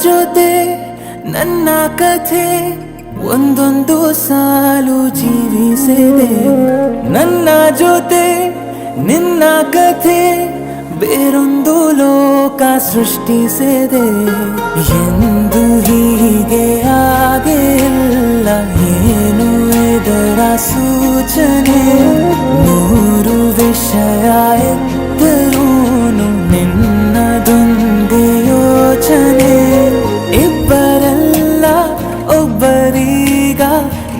ಜೊತೆ ನನ್ನ ಕಥೆ ಒಂದೊಂದು ಸಾಲು ಜೀವಿಸಿದೆ. ನನ್ನ ಜೊತೆ ನಿನ್ನ ಕಥೆ ಬೇರೊಂದು ಲೋಕ ಸೃಷ್ಟಿಸಿದೆ. ಎಂದು ಹೀಗೆ ಆಗಿಲ್ಲ, ಏನು ಇದರ ಸೂಚನೆ? ನೂರು ವಿಷಯ ಎತ್ತರೂನು ನಿನ್ನದೊಂದೇ ಯೋಚನೆ. ಇಬ್ಬರಲ್ಲ ಒಬ್ಬರೀಗ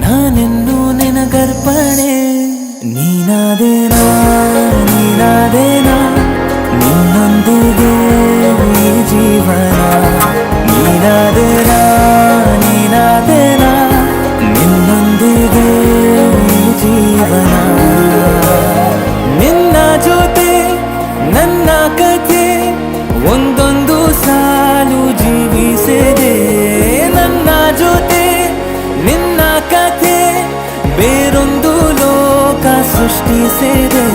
ನಾನೆನ್ನು ನಿನಗರ್ಪಣೆ. ನೀನಾದೇನಾ ನೀನಾದೇನಾ ನಿನ್ನೊಂದಿಗೆ ಈ ಜೀವನ. ನೀನಾದೇನಾ ನೀನಾದೇನಾ ನಿನ್ನೊಂದಿಗೆ ಈ ಜೀವನ. ನಿನ್ನ ಜೊತೆ ನನ್ನ ಕಥೆ ಒಂದೊಂದು ಸಾಲು ಜೀವಿಸಿದೆ. ನನ್ನ ಜೊತೆ ನಿನ್ನ ಕಥೆ ಬೇರೊಂದು ಲೋಕ ಸೃಷ್ಟಿಸಿದೆ.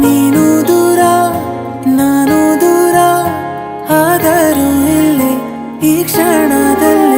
ನೀನು ದೂರ ನಾನು ದೂರ, ಆದರೂ ಇಲ್ಲಿ ಈ ಕ್ಷಣದಲ್ಲಿ